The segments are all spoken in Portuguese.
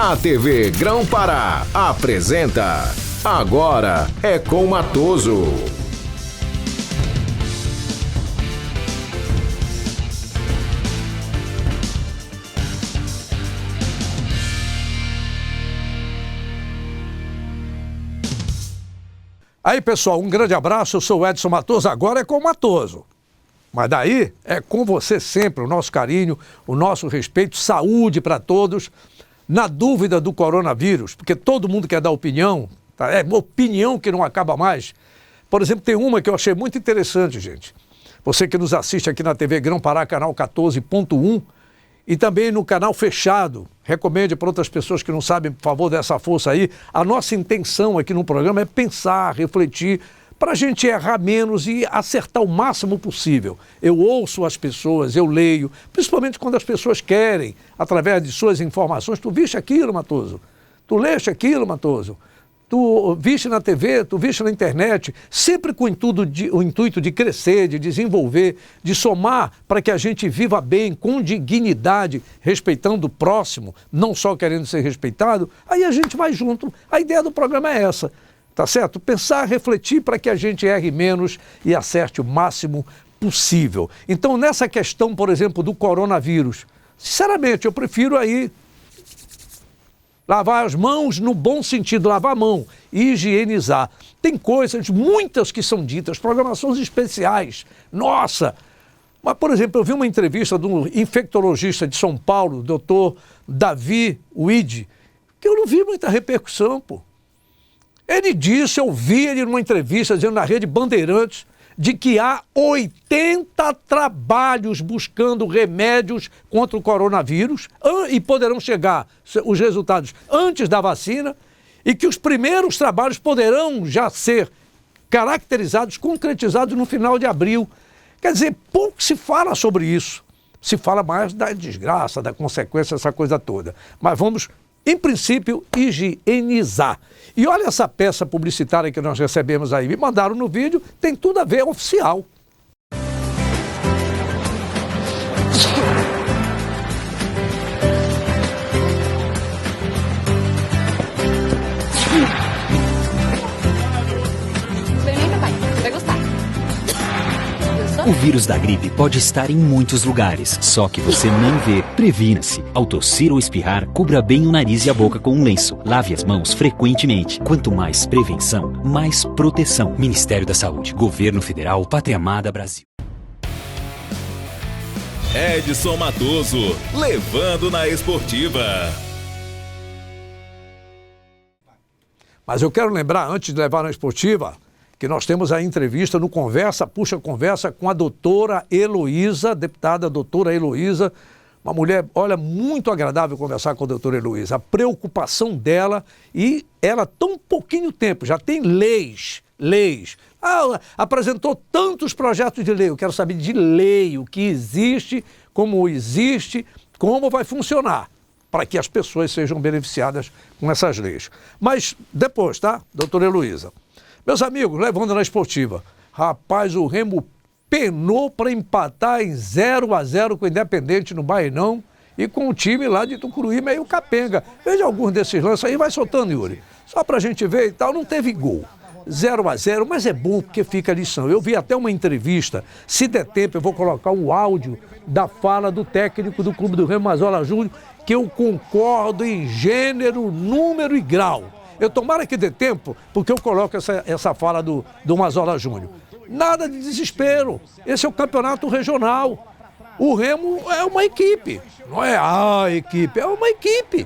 A TV Grão-Pará apresenta Agora é com Matoso. Aí, pessoal, um grande abraço, eu sou o Edson Matoso, agora é com o Matoso. Mas daí é com você sempre, o nosso carinho, o nosso respeito, saúde para todos. Na dúvida do coronavírus, porque todo mundo quer dar opinião, tá? É opinião que não acaba mais. Por exemplo, tem uma que eu achei muito interessante, gente. Você que nos assiste aqui na TV Grão-Pará, canal 14.1, e também no canal fechado. Recomende para outras pessoas que não sabem, por favor, dessa força aí. A nossa intenção aqui no programa é pensar, refletir, para a gente errar menos e acertar o máximo possível. Eu ouço as pessoas, eu leio, principalmente quando as pessoas querem, através de suas informações. Tu viste aquilo, Matoso? Tu leste aquilo, Matoso? Tu viste na TV, tu viste na internet, sempre com o intuito de crescer, de desenvolver, de somar para que a gente viva bem, com dignidade, respeitando o próximo, não só querendo ser respeitado. Aí a gente vai junto. A ideia do programa é essa. Tá certo? Pensar, refletir para que a gente erre menos e acerte o máximo possível. Então, nessa questão, por exemplo, do coronavírus, sinceramente, eu prefiro aí lavar as mãos no bom sentido, lavar a mão, higienizar. Tem coisas, muitas que são ditas, programações especiais. Nossa! Mas, por exemplo, eu vi uma entrevista do infectologista de São Paulo, doutor Davi Uide, que eu não vi muita repercussão, pô. Ele disse, eu vi ele numa entrevista dizendo na Rede Bandeirantes, de que há 80 trabalhos buscando remédios contra o coronavírus e poderão chegar os resultados antes da vacina e que os primeiros trabalhos poderão já ser caracterizados, concretizados no final de abril. Quer dizer, pouco se fala sobre isso. Se fala mais da desgraça, da consequência, essa coisa toda. Mas vamos, em princípio, higienizar. E olha essa peça publicitária que nós recebemos aí. Me mandaram no vídeo, tem tudo a ver, é oficial. Experimenta, pai. Você vai gostar. O vírus da gripe pode estar em muitos lugares, só que você nem vê. Previna-se. Ao tossir ou espirrar, cubra bem o nariz e a boca com um lenço. Lave as mãos frequentemente. Quanto mais prevenção, mais proteção. Ministério da Saúde, Governo Federal, Pátria Amada, Brasil. Edson Matoso, levando na esportiva. Mas eu quero lembrar, antes de levar na esportiva, que nós temos a entrevista no Conversa, Puxa Conversa, com a doutora Heloísa, deputada doutora Heloísa, uma mulher, olha, muito agradável conversar com a doutora Heloísa. A preocupação dela e ela, tão pouquinho tempo, já tem leis. Apresentou tantos projetos de lei. Eu quero saber de lei, o que existe, como vai funcionar, para que as pessoas sejam beneficiadas com essas leis. Mas depois, tá, doutora Heloísa? Meus amigos, levando na esportiva, rapaz, o Remo penou para empatar em 0-0 com o Independente no Bainão e com o time lá de Tucuruí meio capenga. Veja alguns desses lances aí, vai soltando, Yuri. Só para a gente ver e tal, não teve gol. 0-0, mas é bom porque fica a lição. Eu vi até uma entrevista, se der tempo eu vou colocar um áudio da fala do técnico do Clube do Remo, Mazola Júnior, que eu concordo em gênero, número e grau. Eu tomara que dê tempo, porque eu coloco essa fala do Mazola Júnior. Nada de desespero. Esse é o campeonato regional. O Remo é uma equipe. Não é a equipe, é uma equipe.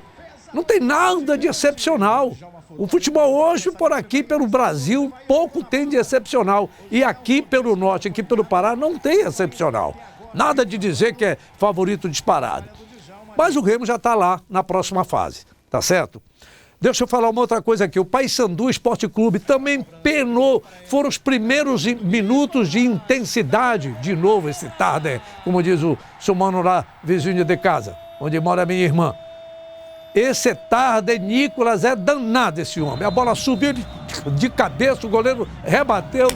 Não tem nada de excepcional. O futebol hoje, por aqui, pelo Brasil, pouco tem de excepcional. E aqui pelo norte, aqui pelo Pará, não tem excepcional. Nada de dizer que é favorito disparado. Mas o Remo já está lá na próxima fase, tá certo? Deixa eu falar uma outra coisa aqui. O Paysandu Esporte Clube também penou. Foram os primeiros minutos de intensidade. De novo esse tarde, como diz o seu mano lá, vizinho de casa, onde mora a minha irmã. Esse tarde, Nicolas, é danado esse homem. A bola subiu de cabeça, o goleiro rebateu.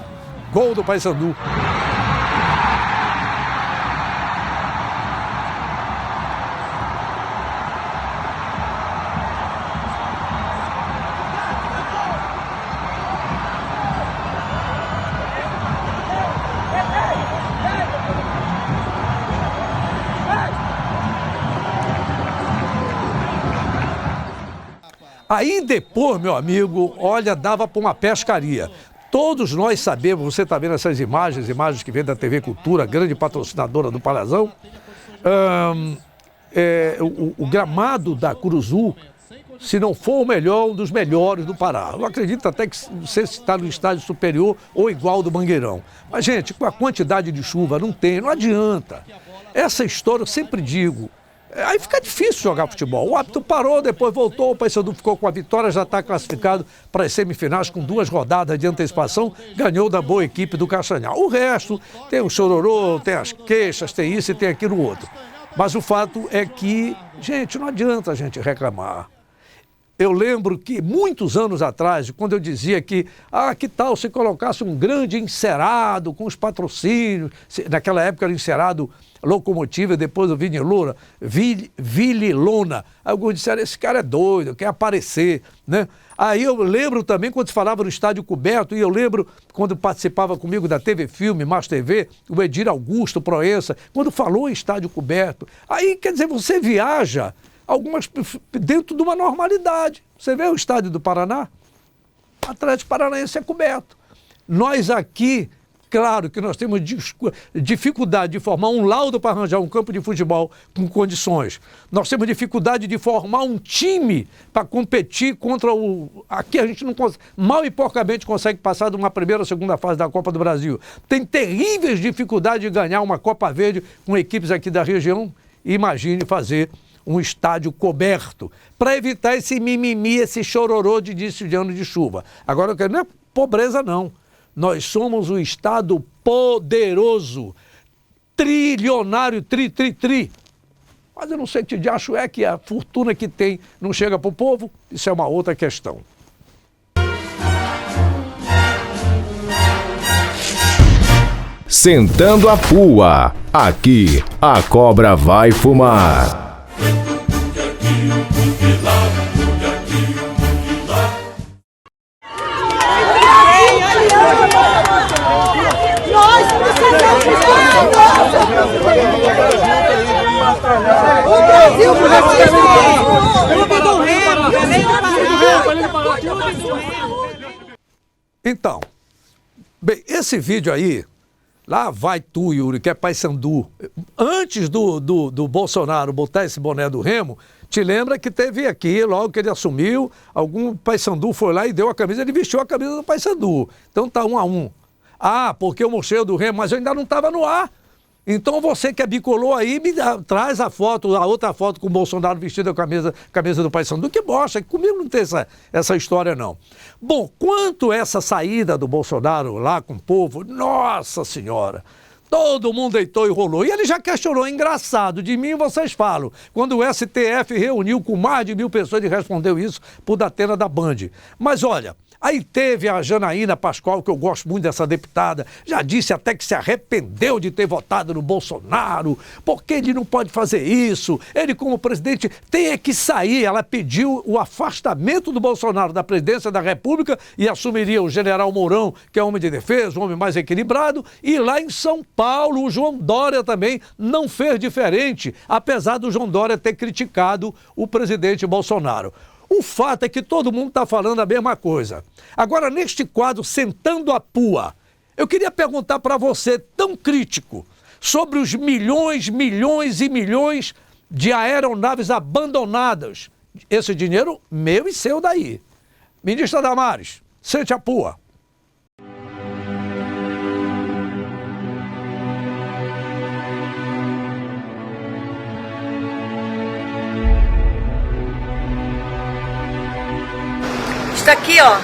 Gol do Paysandu. Aí depois, meu amigo, olha, dava para uma pescaria. Todos nós sabemos, você está vendo essas imagens que vêm da TV Cultura, grande patrocinadora do Palazão, o gramado da Curuzu, se não for o melhor, um dos melhores do Pará. Eu acredito até que você está no estádio superior ou igual do Mangueirão. Mas, gente, com a quantidade de chuva, não adianta. Essa história, eu sempre digo, aí fica difícil jogar futebol. O árbitro parou, depois voltou, o Paysandu ficou com a vitória, já está classificado para as semifinais com 2 rodadas de antecipação, ganhou da boa equipe do Castanhal. O resto, tem o chororô, tem as queixas, tem isso e tem aquilo outro. Mas o fato é que, gente, não adianta a gente reclamar. Eu lembro que muitos anos atrás, quando eu dizia que tal se colocasse um grande encerado com os patrocínios, naquela época era encerado Locomotiva e depois o Vililona. Alguns disseram, esse cara é doido, quer aparecer, né? Aí eu lembro também quando se falava no estádio coberto, e eu lembro quando participava comigo da TV Filme, Mais TV, o Edir Augusto Proença, quando falou em estádio coberto. Aí, quer dizer, você viaja algumas dentro de uma normalidade. Você vê o estádio do Paraná? O Atlético Paranaense é coberto. Nós aqui, claro que nós temos dificuldade de formar um laudo para arranjar um campo de futebol com condições. Nós temos dificuldade de formar um time para competir contra o... Aqui a gente não consegue, mal e porcamente consegue passar de uma primeira ou segunda fase da Copa do Brasil. Tem terríveis dificuldades de ganhar uma Copa Verde com equipes aqui da região. Imagine fazer um estádio coberto, para evitar esse mimimi, esse chororô de início de ano de chuva. Agora, não é pobreza, não. Nós somos um estado poderoso, trilionário, tri. Mas eu não sei que de acho é que a fortuna que tem não chega para o povo, isso é uma outra questão. Sentando a pua, aqui a cobra vai fumar. Então, bem, esse vídeo aí, lá vai tu, Yuri, que é Paysandu. Antes do Bolsonaro botar esse boné do Remo, te lembra que teve aqui, logo que ele assumiu, algum Paysandu foi lá e deu a camisa, ele vestiu a camisa do Paysandu. Então tá 1-1. Porque eu mostrei o do Remo, mas eu ainda não estava no ar. Então você que é bicolor aí, traz a foto, a outra foto com o Bolsonaro vestido com a camisa do Paysandu, que mostra que comigo não tem essa história não. Bom, quanto essa saída do Bolsonaro lá com o povo, nossa senhora, todo mundo deitou e rolou. E ele já questionou, engraçado, de mim vocês falam, quando o STF reuniu com mais de 1000 pessoas, ele respondeu isso por Datena da Band. Mas olha, aí teve a Janaína Pascoal, que eu gosto muito dessa deputada, já disse até que se arrependeu de ter votado no Bolsonaro, porque ele não pode fazer isso, ele como presidente tem que sair. Ela pediu o afastamento do Bolsonaro da presidência da República e assumiria o general Mourão, que é homem de defesa, um homem mais equilibrado, e lá em São Paulo o João Dória também não fez diferente, apesar do João Dória ter criticado o presidente Bolsonaro. O fato é que todo mundo está falando a mesma coisa. Agora, neste quadro, Sentando a Pua, eu queria perguntar para você, tão crítico, sobre os milhões e milhões de aeronaves abandonadas. Esse dinheiro meu e seu daí. Ministra Damares, sente a pua. Isso aqui, ó,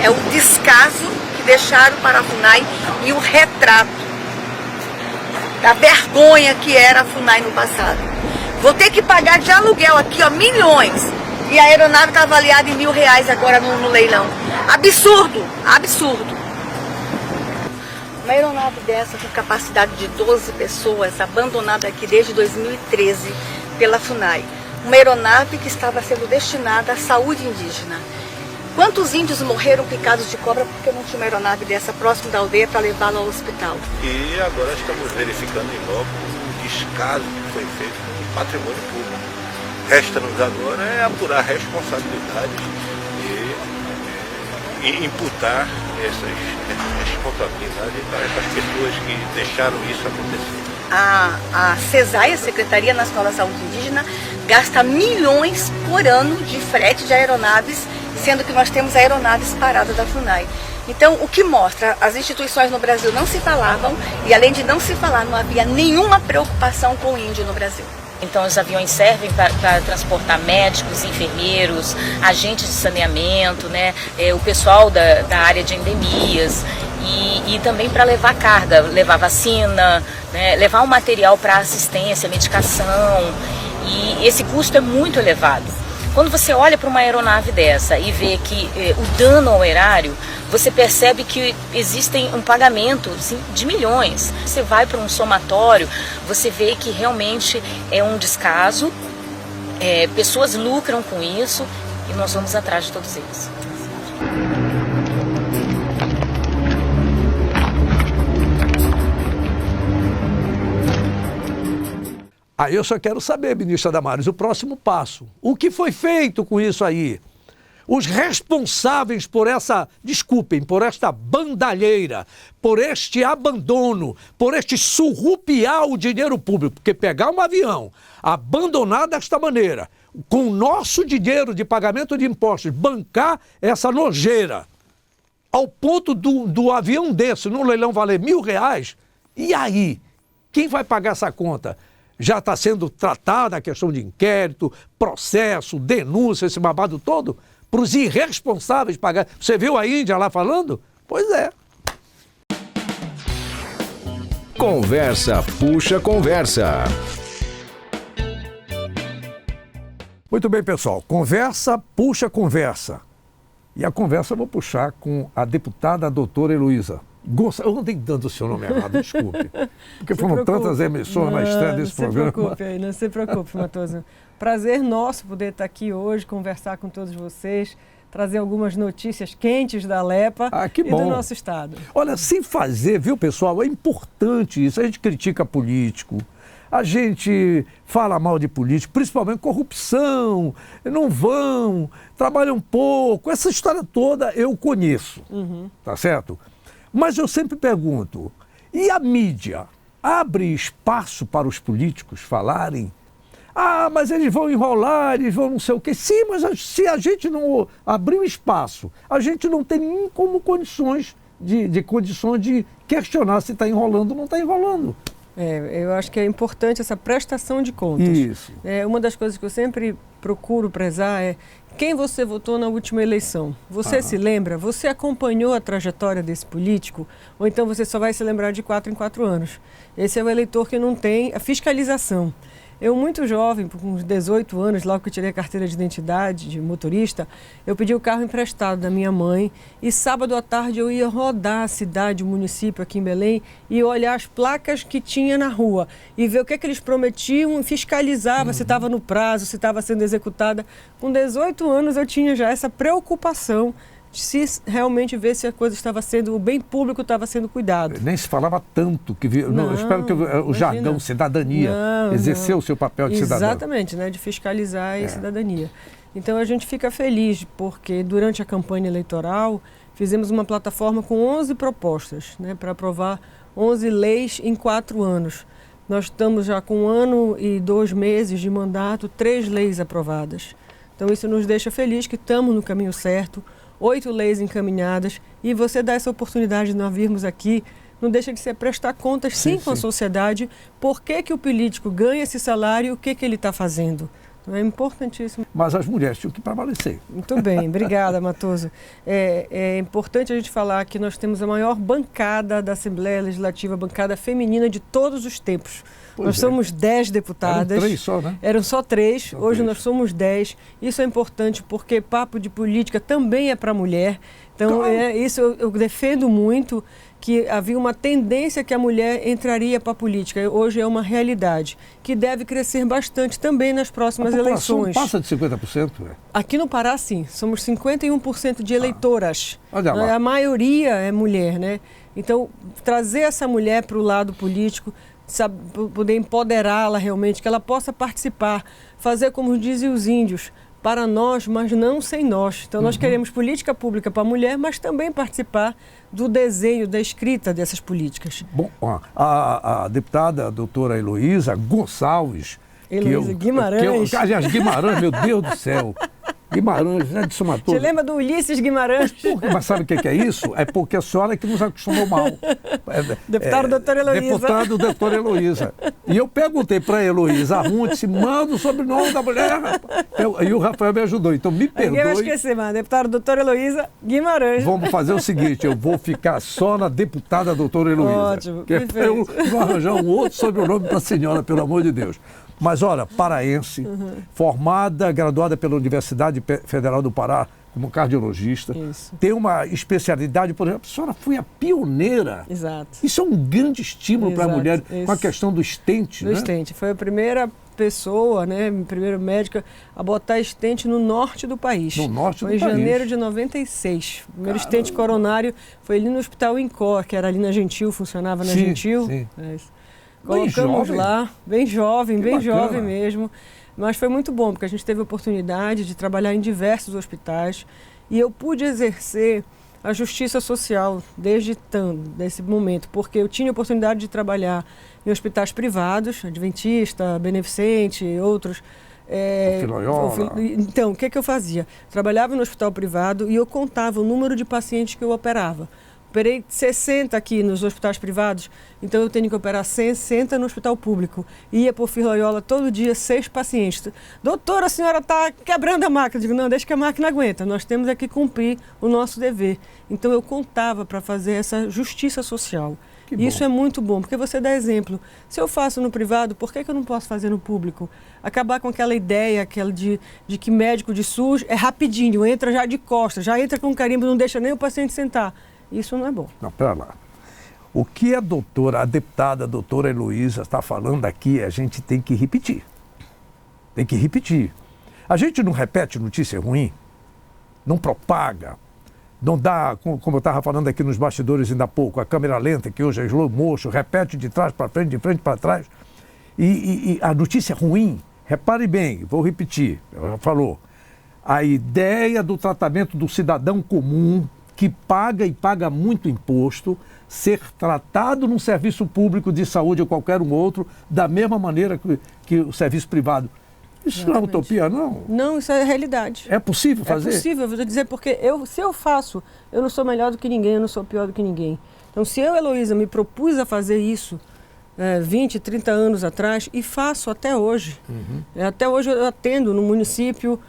é o descaso que deixaram para a FUNAI e o retrato da vergonha que era a FUNAI no passado. Vou ter que pagar de aluguel aqui, ó, milhões. E a aeronave está avaliada em R$1.000 agora no leilão. Absurdo, absurdo. Uma aeronave dessa com capacidade de 12 pessoas, abandonada aqui desde 2013 pela FUNAI. Uma aeronave que estava sendo destinada à saúde indígena. Quantos índios morreram picados de cobra porque não tinha uma aeronave dessa próximo da aldeia para levá-la ao hospital? E agora estamos verificando em loco o descaso que foi feito com o patrimônio público. Resta-nos agora é apurar responsabilidades e imputar essas responsabilidades para essas pessoas que deixaram isso acontecer. A CESAI, a Secretaria Nacional da Saúde Indígena, gasta milhões por ano de frete de aeronaves, sendo que nós temos aeronaves paradas da FUNAI. Então, o que mostra, as instituições no Brasil não se falavam e, além de não se falar, não havia nenhuma preocupação com o índio no Brasil. Então, os aviões servem para transportar médicos, enfermeiros, agentes de saneamento, né, o pessoal da área de endemias e também para levar carga, levar vacina, né, levar um material para assistência, medicação, e esse custo é muito elevado. Quando você olha para uma aeronave dessa e vê que o dano ao erário, você percebe que existem um pagamento assim, de milhões. Você vai para um somatório, você vê que realmente é um descaso, pessoas lucram com isso e nós vamos atrás de todos eles. Aí eu só quero saber, ministra Damares, o próximo passo. O que foi feito com isso aí? Os responsáveis por essa, desculpem, por esta bandalheira, por este abandono, por este surrupiar o dinheiro público, porque pegar um avião, abandonar desta maneira, com o nosso dinheiro de pagamento de impostos, bancar essa nojeira, ao ponto do avião desse, no leilão, valer R$1.000, e aí? Quem vai pagar essa conta? Já está sendo tratada a questão de inquérito, processo, denúncia, esse babado todo? Para os irresponsáveis pagar. Você viu a Índia lá falando? Pois é. Conversa puxa conversa. Muito bem, pessoal. Conversa puxa conversa. E a conversa eu vou puxar com a deputada doutora Heloísa. Eu não tenho dando o seu nome errado, desculpe. Porque foram tantas emissões na estreia desse programa. Não se preocupe, Matoso. Prazer nosso poder estar aqui hoje, conversar com todos vocês, trazer algumas notícias quentes da Alepa e do nosso estado. Olha, sem fazer, viu, pessoal, é importante isso. A gente critica político, a gente fala mal de político, principalmente corrupção, não vão, trabalham pouco. Essa história toda eu conheço, tá certo? Mas eu sempre pergunto, e a mídia abre espaço para os políticos falarem? Ah, mas eles vão enrolar, eles vão não sei o quê. Sim, mas se a gente não abrir um espaço, a gente não tem nem como condições de questionar se está enrolando ou não está enrolando. Eu acho que é importante essa prestação de contas. Isso. Uma das coisas que eu sempre procuro prezar é quem você votou na última eleição. Você se lembra? Você acompanhou a trajetória desse político? Ou então você só vai se lembrar de 4 em 4 anos? Esse é o eleitor que não tem a fiscalização. Eu, muito jovem, com uns 18 anos, logo que eu tirei a carteira de identidade de motorista, eu pedi o carro emprestado da minha mãe e sábado à tarde eu ia rodar a cidade, o município aqui em Belém e olhar as placas que tinha na rua e ver o que eles prometiam e fiscalizava se estava no prazo, se estava sendo executada. Com 18 anos eu tinha já essa preocupação de se realmente ver se a coisa estava sendo, o bem público estava sendo cuidado. Nem se falava tanto, eu espero que o jargão, cidadania, exerceu o seu papel de cidadão. Exatamente, né, de fiscalizar a cidadania. Então a gente fica feliz, porque durante a campanha eleitoral fizemos uma plataforma com 11 propostas, né, para aprovar 11 leis em 4 anos. Nós estamos já com 1 ano e 2 meses de mandato, 3 leis aprovadas. Então isso nos deixa feliz que estamos no caminho certo, 8 leis encaminhadas, e você dá essa oportunidade de nós virmos aqui, não deixa de ser prestar contas sim com a sociedade, por que o político ganha esse salário e o que ele está fazendo. Então é importantíssimo. Mas as mulheres tinham que prevalecer. Muito bem, obrigada, Matoso. É importante a gente falar que nós temos a maior bancada da Assembleia Legislativa, bancada feminina de todos os tempos. Nós somos 10 deputadas. Eram 3 só, né? Eram só 3, hoje nós somos 10. Isso é importante porque papo de política também é para mulher. Então, isso eu defendo muito, que havia uma tendência que a mulher entraria para a política. Hoje é uma realidade, que deve crescer bastante também nas próximas eleições. Passa de 50%? Aqui no Pará, sim. Somos 51% de eleitoras. Olha lá. A maioria é mulher, né? Então, trazer essa mulher para o lado político, poder empoderá-la realmente, que ela possa participar, fazer como dizem os índios, para nós, mas não sem nós. Então nós queremos política pública para a mulher, mas também participar do desenho, da escrita dessas políticas. Bom, a deputada a doutora Heloísa Gonçalves, Guimarães. Aliás, Guimarães, meu Deus do céu. Guimarães, né, de Somatoso. Você lembra do Ulisses Guimarães? Mas sabe o que é isso? É porque a senhora que nos acostumou mal. Deputado doutora Heloísa. Deputado doutora Heloísa. E eu perguntei para a Heloísa Arrunt se manda o sobrenome da mulher. E o Rafael me ajudou, então me perdoe. Ninguém vai esquecer, mano. Deputada doutora Heloísa Guimarães. Vamos fazer o seguinte, eu vou ficar só na deputada doutora Heloísa. Ótimo, que é eu vou arranjar um outro sobrenome para a senhora, pelo amor de Deus. Mas olha, paraense, formada, graduada pela Universidade Federal do Pará como cardiologista, tem uma especialidade, por exemplo, a senhora foi a pioneira. Exato. Isso é um grande estímulo para a mulher, com a questão do stent, do stent. Foi a primeira pessoa, né, primeira médica a botar stent no norte do país. No norte do país. Foi em janeiro de 96. O primeiro stent coronário foi ali no Hospital Incor, que era ali na Gentil, funcionava na Gentil. Sim. Colocamos lá, bem jovem mesmo. Mas foi muito bom, porque a gente teve a oportunidade de trabalhar em diversos hospitais e eu pude exercer a justiça social desde desse momento, porque eu tinha a oportunidade de trabalhar em hospitais privados, Adventista, Beneficente, outros. Então, o que eu fazia? Trabalhava no hospital privado e eu contava o número de pacientes que eu operava. Operei 60 aqui nos hospitais privados, então eu tenho que operar 60 no hospital público. Ia por Firloiola todo dia, 6 pacientes. Doutora, a senhora está quebrando a máquina. Eu digo, não, deixa que a máquina aguenta. Nós temos que cumprir o nosso dever. Então eu contava para fazer essa justiça social. Isso é muito bom, porque você dá exemplo. Se eu faço no privado, por que eu não posso fazer no público? Acabar com aquela ideia de que médico de SUS é rapidinho, entra já de costas, já entra com carimbo, não deixa nem o paciente sentar. Isso não é bom. Não, pera lá. O que a deputada doutora Heloísa está falando aqui, a gente tem que repetir. Tem que repetir. A gente não repete notícia ruim, não propaga, não dá, como eu estava falando aqui nos bastidores ainda há pouco, a câmera lenta, que hoje é slow motion, repete de trás para frente, de frente para trás. E a notícia ruim, repare bem, vou repetir, ela falou, a ideia do tratamento do cidadão comum, que paga e paga muito imposto, ser tratado num serviço público de saúde ou qualquer um outro, da mesma maneira que o serviço privado. Isso não é utopia, não? Não, isso é realidade. É possível fazer? É possível, eu vou dizer, porque se eu faço, eu não sou melhor do que ninguém, eu não sou pior do que ninguém. Então, se eu, Heloísa, me propus a fazer isso 20, 30 anos atrás, e faço até hoje. Até hoje eu atendo no município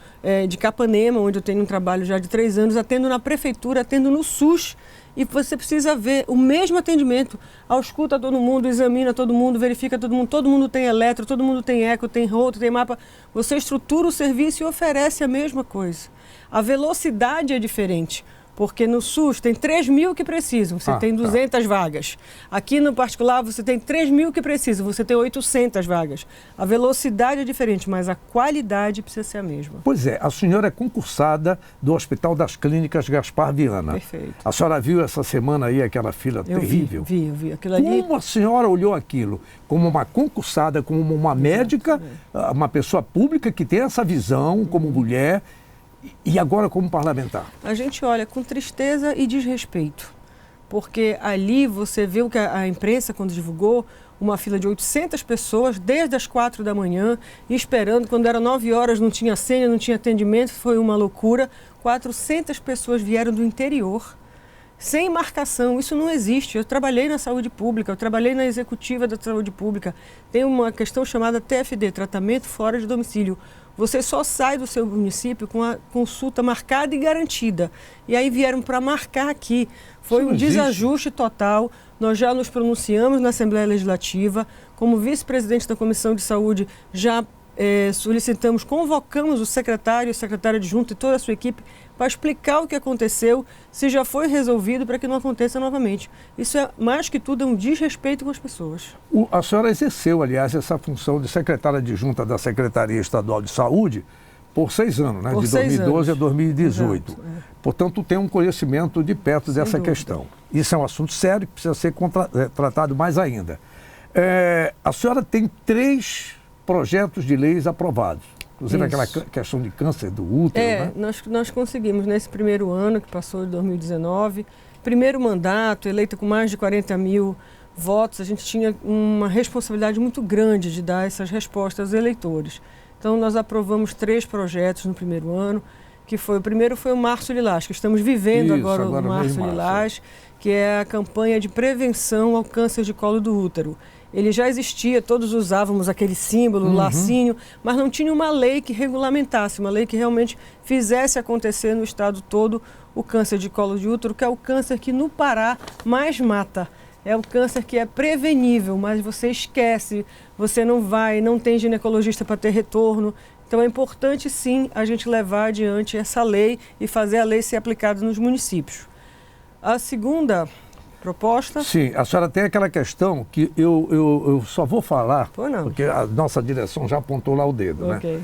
de Capanema, onde eu tenho um trabalho já de 3 anos, atendo na prefeitura, atendo no SUS, e você precisa ver o mesmo atendimento. Ausculta todo mundo, examina todo mundo, verifica todo mundo tem eletro, todo mundo tem eco, tem roto, tem mapa. Você estrutura o serviço e oferece a mesma coisa. A velocidade é diferente. Porque no SUS tem 3.000 que precisam, você tem 200 vagas. Aqui no particular você tem 3.000 que precisam, você tem 800 vagas. A velocidade é diferente, mas a qualidade precisa ser a mesma. Pois é, a senhora é concursada do Hospital das Clínicas Gaspar Viana. Perfeito. A senhora viu essa semana aí aquela fila terrível? Eu vi. Aquilo ali... Como a senhora olhou aquilo? Como uma concursada, como uma médica, uma pessoa pública que tem essa visão como mulher... E agora como parlamentar? A gente olha com tristeza e desrespeito, porque ali você vê o que a imprensa, quando divulgou, uma fila de 800 pessoas, desde as 4 da manhã, esperando, quando era 9 horas, não tinha senha, não tinha atendimento, foi uma loucura. 400 pessoas vieram do interior, sem marcação, isso não existe. Eu trabalhei na saúde pública, eu trabalhei na executiva da saúde pública, tem uma questão chamada TFD, tratamento fora de domicílio. Você só sai do seu município com a consulta marcada e garantida. E aí vieram para marcar aqui. Foi um desajuste total. Nós já nos pronunciamos na Assembleia Legislativa. Como vice-presidente da Comissão de Saúde, já solicitamos, convocamos o secretário e a secretária adjunta e toda a sua equipe para explicar o que aconteceu, se já foi resolvido, para que não aconteça novamente. Isso é, mais que tudo, um desrespeito com as pessoas. A senhora exerceu, aliás, essa função de secretária adjunta da Secretaria Estadual de Saúde por 6 anos, né? De 2012 a 2018. Exato, Portanto, tem um conhecimento de perto dessa questão. Isso é um assunto sério que precisa ser tratado mais ainda. A senhora tem 3 projetos de leis aprovados. Inclusive aquela questão de câncer do útero, né? Nós conseguimos nesse primeiro ano, que passou de 2019, primeiro mandato, eleita com mais de 40 mil votos, a gente tinha uma responsabilidade muito grande de dar essas respostas aos eleitores. Então nós aprovamos 3 projetos no primeiro ano, que o primeiro foi o Março Lilás, que estamos vivendo agora o Março Lilás, que é a campanha de prevenção ao câncer de colo do útero. Ele já existia, todos usávamos aquele símbolo, o lacinho, mas não tinha uma lei que regulamentasse, uma lei que realmente fizesse acontecer no estado todo o câncer de colo de útero, que é o câncer que no Pará mais mata. É o câncer que é prevenível, mas você esquece, você não tem ginecologista para ter retorno. Então é importante sim a gente levar adiante essa lei e fazer a lei ser aplicada nos municípios. A segunda proposta? Sim, a senhora tem aquela questão que eu só vou falar, porque a nossa direção já apontou lá o dedo, né?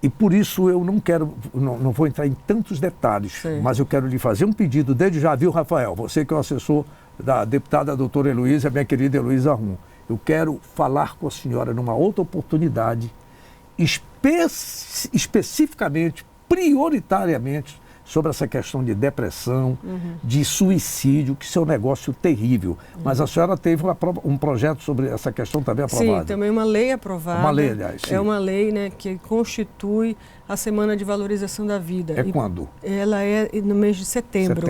E por isso eu não vou entrar em tantos detalhes, mas eu quero lhe fazer um pedido, desde já, viu, Rafael? Você que é o assessor da deputada doutora Heloísa, minha querida Heloísa Rum. Eu quero falar com a senhora numa outra oportunidade, especificamente, prioritariamente, sobre essa questão de depressão, de suicídio, que isso é um negócio terrível. Mas a senhora teve um projeto sobre essa questão também aprovado. Sim, também uma lei aprovada. Uma lei, aliás. Sim. É uma lei, né, que constitui a Semana de Valorização da Vida. É quando? Ela é no mês de setembro.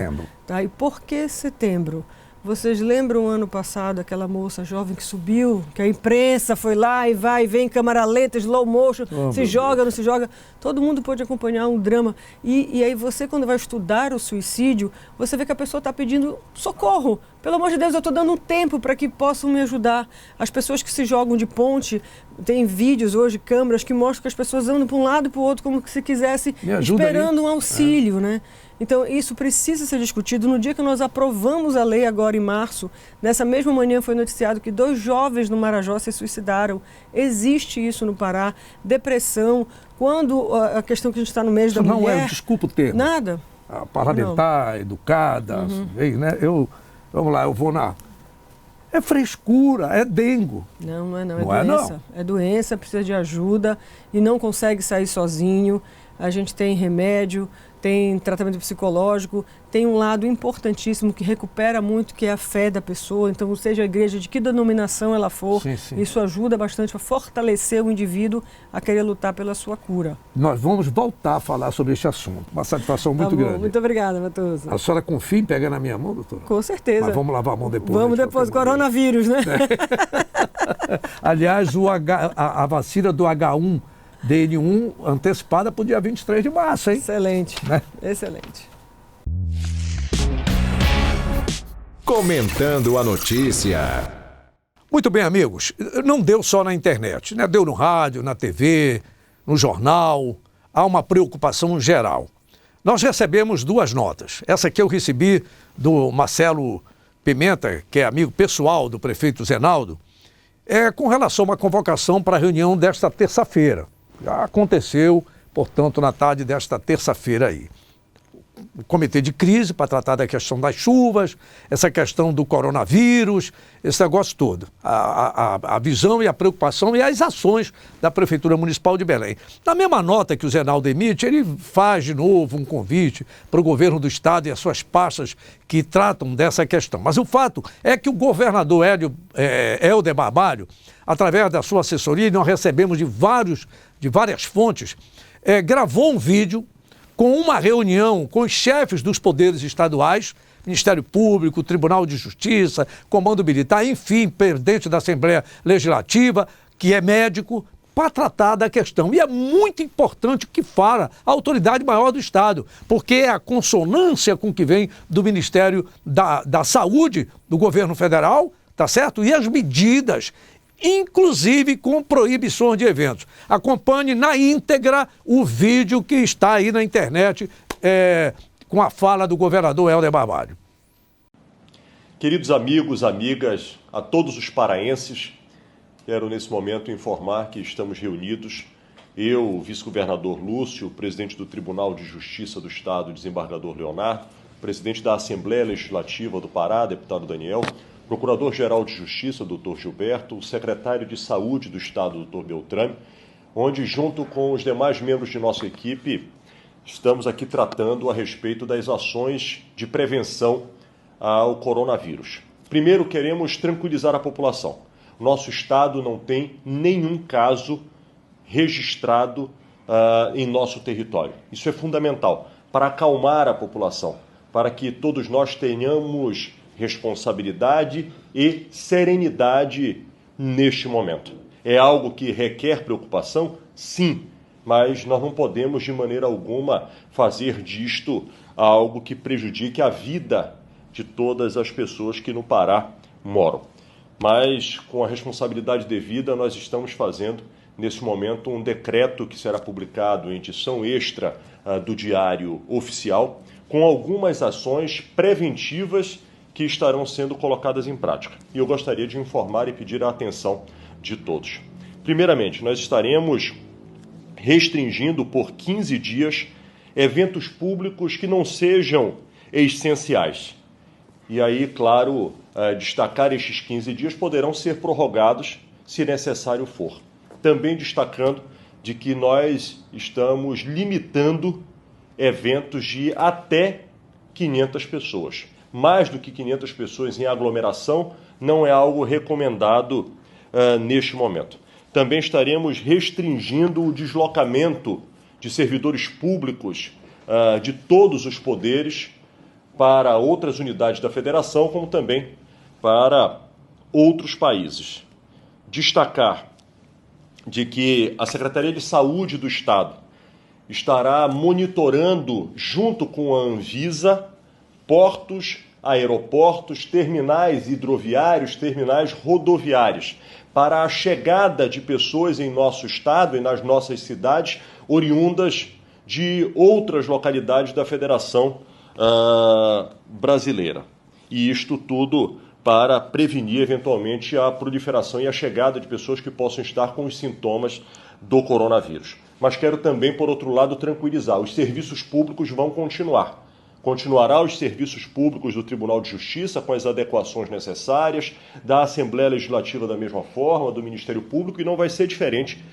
Tá? E por que setembro? Vocês lembram ano passado aquela moça jovem que subiu, que a imprensa foi lá e vai e vem em câmera lenta, slow motion, se joga, não se joga. Todo mundo pôde acompanhar um drama. E aí você, quando vai estudar o suicídio, você vê que a pessoa está pedindo socorro. Pelo amor de Deus, eu estou dando um tempo para que possam me ajudar. As pessoas que se jogam de ponte, tem vídeos hoje, câmeras, que mostram que as pessoas andam para um lado e para o outro como se quisesse, esperando um auxílio, né? Então, isso precisa ser discutido. No dia que nós aprovamos a lei, agora em março, nessa mesma manhã foi noticiado que 2 jovens no Marajó se suicidaram. Existe isso no Pará. Depressão. Quando a questão que a gente está no mês da mulher... Isso não é, desculpa o termo. Nada. Parlamentar, educada, né? Vamos lá, eu vou na... É frescura, é dengo. Não é doença. É doença, precisa de ajuda e não consegue sair sozinho. A gente tem remédio, tem tratamento psicológico, tem um lado importantíssimo que recupera muito, que é a fé da pessoa. Então, seja a igreja de que denominação ela for, isso ajuda bastante a fortalecer o indivíduo a querer lutar pela sua cura. Nós vamos voltar a falar sobre este assunto. Uma satisfação muito grande. Muito obrigada, Matoso. A senhora confia em pegar na minha mão, doutor? Com certeza. Mas vamos lavar a mão depois. Vamos depois, coronavírus, né? Aliás, a vacina do H1N1 antecipada para o dia 23 de março, hein? Excelente, né? Excelente. Comentando a notícia. Muito bem, amigos. Não deu só na internet, né? Deu no rádio, na TV, no jornal. Há uma preocupação geral. Nós recebemos 2 notas. Essa aqui eu recebi do Marcelo Pimenta, que é amigo pessoal do prefeito Zenaldo, com relação a uma convocação para a reunião desta terça-feira. Já aconteceu, portanto, na tarde desta terça-feira aí. O comitê de crise para tratar da questão das chuvas, essa questão do coronavírus, esse negócio todo. A visão e a preocupação e as ações da Prefeitura Municipal de Belém. Na mesma nota que o Zenaldo emite, ele faz de novo um convite para o governo do estado e as suas pastas que tratam dessa questão. Mas o fato é que o governador Helder Barbalho, através da sua assessoria, e nós recebemos de várias fontes, gravou um vídeo com uma reunião com os chefes dos poderes estaduais, Ministério Público, Tribunal de Justiça, Comando Militar, enfim, presidente da Assembleia Legislativa, que é médico, para tratar da questão. E é muito importante o que fala a autoridade maior do Estado, porque é a consonância com o que vem do Ministério da Saúde, do governo federal, tá certo? E as medidas, inclusive com proibições de eventos. Acompanhe na íntegra o vídeo que está aí na internet com a fala do governador Helder Barbalho. Queridos amigos, amigas, a todos os paraenses, quero nesse momento informar que estamos reunidos, eu, o vice-governador Lúcio, o presidente do Tribunal de Justiça do Estado, desembargador Leonardo, presidente da Assembleia Legislativa do Pará, deputado Daniel, Procurador-Geral de Justiça, Dr. Gilberto, o Secretário de Saúde do Estado, Dr. Beltrame, onde, junto com os demais membros de nossa equipe, estamos aqui tratando a respeito das ações de prevenção ao coronavírus. Primeiro, queremos tranquilizar a população. Nosso estado não tem nenhum caso registrado em nosso território. Isso é fundamental para acalmar a população, para que todos nós tenhamos responsabilidade e serenidade neste momento. É algo que requer preocupação? Sim, mas nós não podemos de maneira alguma fazer disto algo que prejudique a vida de todas as pessoas que no Pará moram. Mas, com a responsabilidade devida, nós estamos fazendo, nesse momento, um decreto que será publicado em edição extra do Diário Oficial, com algumas ações preventivas que estarão sendo colocadas em prática. E eu gostaria de informar e pedir a atenção de todos. Primeiramente, nós estaremos restringindo por 15 dias eventos públicos que não sejam essenciais. E aí, claro, destacar estes 15 dias poderão ser prorrogados se necessário for. Também destacando de que nós estamos limitando eventos de até 500 pessoas. Mais do que 500 pessoas em aglomeração não é algo recomendado neste momento. Também estaremos restringindo o deslocamento de servidores públicos de todos os poderes para outras unidades da federação, como também para outros países. Destacar de que a Secretaria de Saúde do Estado estará monitorando, junto com a Anvisa, portos, aeroportos, terminais hidroviários, terminais rodoviários, para a chegada de pessoas em nosso estado e nas nossas cidades, oriundas de outras localidades da Federação Brasileira. E isto tudo para prevenir, eventualmente, a proliferação e a chegada de pessoas que possam estar com os sintomas do coronavírus. Mas quero também, por outro lado, tranquilizar. Os serviços públicos vão continuar. Continuará os serviços públicos do Tribunal de Justiça com as adequações necessárias, da Assembleia Legislativa da mesma forma, do Ministério Público, e não vai ser diferente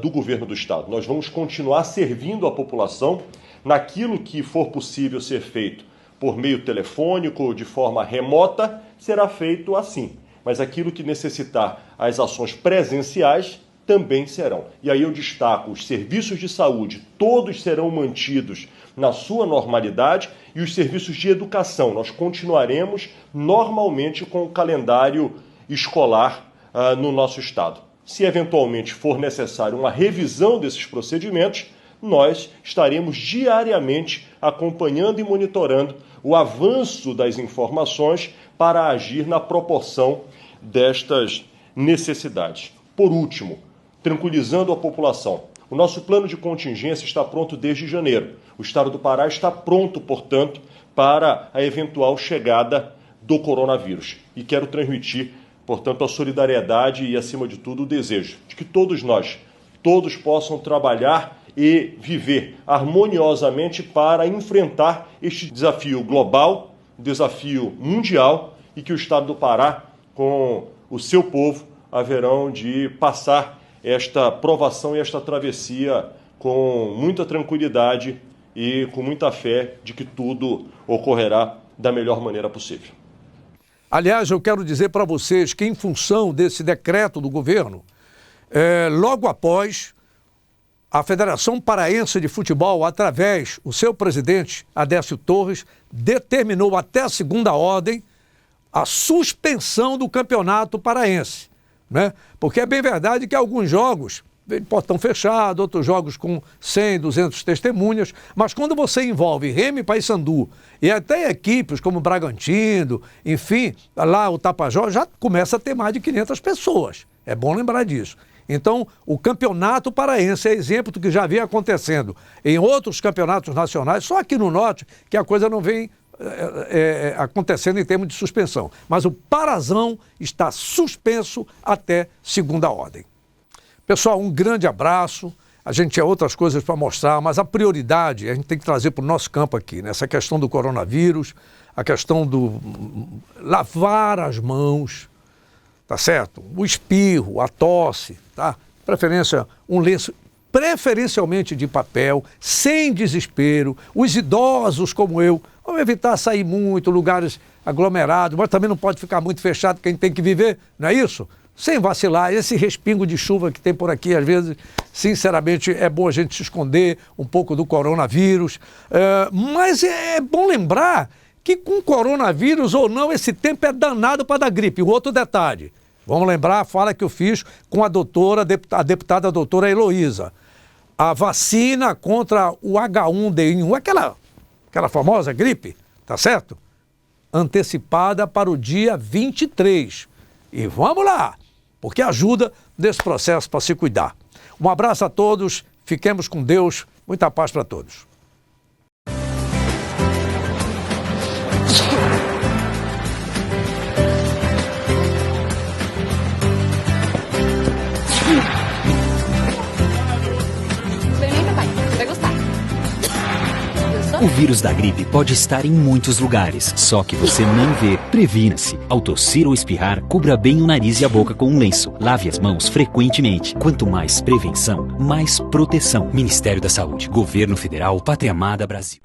do Governo do Estado. Nós vamos continuar servindo a população naquilo que for possível ser feito por meio telefônico ou de forma remota, será feito assim. Mas aquilo que necessitar as ações presenciais também serão. E aí eu destaco, os serviços de saúde, todos serão mantidos na sua normalidade, e os serviços de educação, nós continuaremos normalmente com o calendário escolar no nosso estado. Se eventualmente for necessário uma revisão desses procedimentos, nós estaremos diariamente acompanhando e monitorando o avanço das informações para agir na proporção destas necessidades. Por último, tranquilizando a população, o nosso plano de contingência está pronto desde janeiro. O estado do Pará está pronto, portanto, para a eventual chegada do coronavírus. E quero transmitir, portanto, a solidariedade e, acima de tudo, o desejo de que todos nós, todos possam trabalhar e viver harmoniosamente para enfrentar este desafio global, desafio mundial, e que o estado do Pará, com o seu povo, haverão de passar esta provação e esta travessia com muita tranquilidade e com muita fé de que tudo ocorrerá da melhor maneira possível. Aliás, eu quero dizer para vocês que, em função desse decreto do governo, logo após, a Federação Paraense de Futebol, através do seu presidente, Adécio Torres, determinou até a segunda ordem a suspensão do campeonato paraense, né? Porque é bem verdade que alguns jogos, portão fechado, outros jogos com 100, 200 testemunhas, mas quando você envolve Remo e Paysandu e até equipes como Bragantino, enfim, lá o Tapajós, já começa a ter mais de 500 pessoas. É bom lembrar disso. Então, o campeonato paraense é exemplo do que já vem acontecendo em outros campeonatos nacionais, só aqui no Norte que a coisa não vem acontecendo em termos de suspensão. Mas o Parazão está suspenso até segunda ordem. Pessoal, um grande abraço. a gente tinha outras coisas para mostrar, mas a prioridade a gente tem que trazer para o nosso campo aqui, né? Essa questão do coronavírus, a questão do lavar as mãos, tá certo? O espirro, a tosse, tá? Preferência, um lenço, preferencialmente de papel, sem desespero. Os idosos como eu, vamos evitar sair muito, lugares aglomerados, mas também não pode ficar muito fechado, porque a gente tem que viver, não é isso? Sem vacilar, esse respingo de chuva que tem por aqui, às vezes, sinceramente, é bom a gente se esconder um pouco do coronavírus, mas é bom lembrar que com coronavírus ou não, esse tempo é danado para dar gripe. Um outro detalhe, vamos lembrar a fala que eu fiz com a deputada doutora Heloísa. A vacina contra o H1N1, aquela famosa gripe, tá certo? Antecipada para o dia 23. E vamos lá, porque ajuda nesse processo para se cuidar. Um abraço a todos, fiquemos com Deus, muita paz para todos. Experimenta, pai. Vai gostar. Gostou? O vírus da gripe pode estar em muitos lugares, só que você nem vê. Previna-se. Ao tossir ou espirrar, cubra bem o nariz e a boca com um lenço. Lave as mãos frequentemente. Quanto mais prevenção, mais proteção. Ministério da Saúde, Governo Federal, Pátria Amada Brasil.